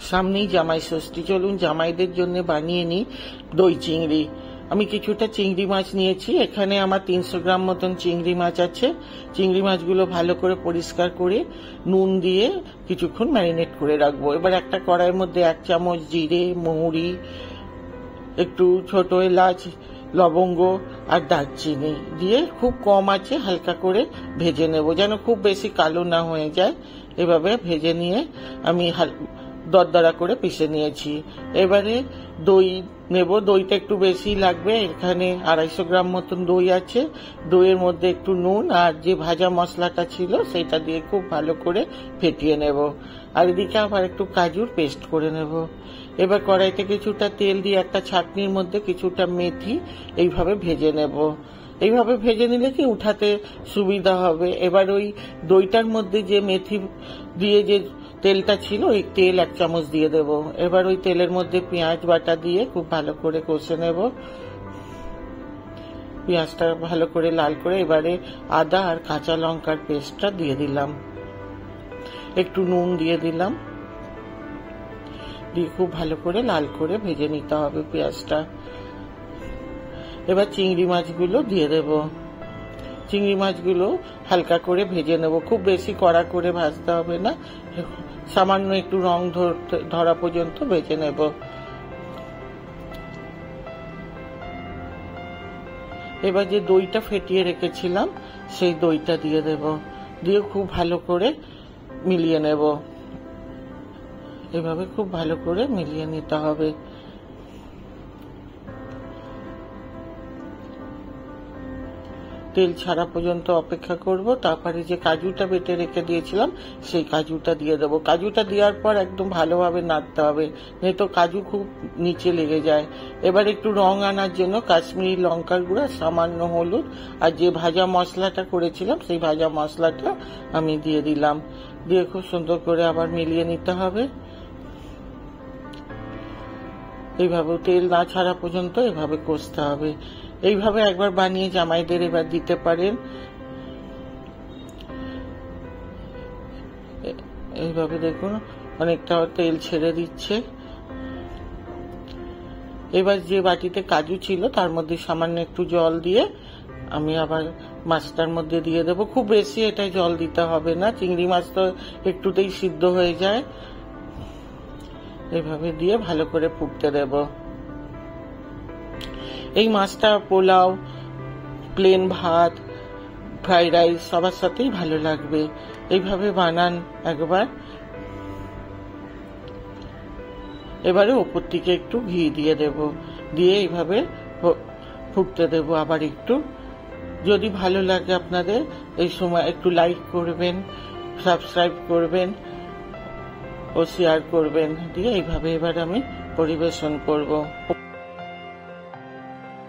সামনেই জামাই ষষ্ঠী, চলুন জামাইদের জন্য বানিয়ে নিই দই চিংড়ি। আমি কিছুটা চিংড়ি মাছ নিয়েছি, এখানে আমার 300 গ্রাম মতন চিংড়ি মাছ আছে। চিংড়ি মাছগুলো ভালো করে পরিষ্কার করে নুন দিয়ে কিছুক্ষণ ম্যারিনেট করে রাখবো। এবার একটা কড়াইয়ের মধ্যে 1 চামচ জিরে, মৌরি, একটু ছোট এলাচ, লবঙ্গ আর দারচিনি দিয়ে খুব কম আছে হালকা করে ভেজে নেব, যেন খুব বেশি কালো না হয়ে যায়। এভাবে ভেজে নিয়ে আমি দরদরা করে পিষে নিয়েছি। এবারে দই নেব, দইটা একটু বেশি লাগবে, এখানে 250 গ্রাম মতন দই আছে। দইয়ের মধ্যে একটু নুন আর যে ভাজা মশলাটা ছিল সেটা দিয়ে খুব ভালো করে ফেটিয়ে নেব। আর এদিকে আবার একটু কাজুর পেস্ট করে নেব। এবার কড়াইতে কিছুটা তেল দিয়ে একটা ছাঁকনির মধ্যে কিছুটা মেথি এইভাবে ভেজে নেব। এইভাবে ভেজে নিলে কি উঠাতে সুবিধা হবে। এবার ওই দইটার মধ্যে যে মেথি দিয়ে যে তেলটা ছিল ওই তেল 1 চামচ দিয়ে দেব। এবার ওই তেলের মধ্যে পেঁয়াজ বাটা দিয়ে খুব ভালো করে কষে নেব। পেঁয়াজটা ভালো করে লাল করে এবারে আদা আর কাঁচা লঙ্কার পেস্টটা দিয়ে দিলাম, একটু নুন দিয়ে দিলাম, দিয়ে খুব ভালো করে লাল করে ভেজে নিতে হবে পেঁয়াজটা। এবার চিংড়ি মাছগুলো দিয়ে দেব। চিংড়ি মাছগুলো হালকা করে ভেজে নেব, খুব বেশি কড়া করে ভাজতে হবে না, সামান্য একটু রং ধরা পর্যন্ত ভেজে নেব। এবার যে দইটা ফেটিয়ে রেখেছিলাম সেই দইটা দিয়ে দেব, দিয়ে খুব ভালো করে মিলিয়ে নেব। এভাবে খুব ভালো করে মিলিয়ে নিতে হবে। তেল ছাড়া পর্যন্ত অপেক্ষা করব, তারপরে যে কাজুটা বেটে রেখে দিয়েছিলাম সেই কাজুটা দিয়ে দেবো। কাজুটা দেওয়ার পর একদম ভালোভাবে নাড়তে হবে, নয়তো কাজু খুব নিচে লেগে যায়। এবার একটু রং আনার জন্য কাশ্মীরি লঙ্কার গুঁড়া, সামান্য হলুদ আর যে ভাজা মশলাটা করেছিলাম সেই ভাজা মশলাটা আমি দিয়ে দিলাম, দিয়ে খুব সুন্দর করে আবার মিলিয়ে নিতে হবে। এইভাবে তেল না ছাড়া পর্যন্ত এভাবে কষতে হবে। এইভাবে একবার বানিয়ে জামাইদের এবার দিতে পারেন। এইভাবে দেখুন অনেকটা তেল ছেড়ে দিচ্ছে। এবার যে বাটিতে কাজু ছিল তার মধ্যে সামান্য একটু জল দিয়ে আমি আবার মাছটার মধ্যে দিয়ে দেবো। খুব বেশি এটা জল দিতে হবে না, চিংড়ি মাছ তো একটুতেই সিদ্ধ হয়ে যায়। এইভাবে দিয়ে ভালো করে ফুটতে দেব। এই মাছটা পোলাও, প্লেন ভাত, ফ্রাইড রাইস সবার সাথেই ভালো লাগবে। এইভাবে বানান একবার। এবারে ওপর থেকে একটু ঘি দিয়ে দেব, দিয়ে এইভাবে ফুটতে দেব আবার একটু। যদি ভালো লাগে আপনাদের এই সময় একটু লাইক করবেন, সাবস্ক্রাইব করবেন ও শেয়ার করবেন, দিয়ে এইভাবে এবার আমি পরিবেশন করব।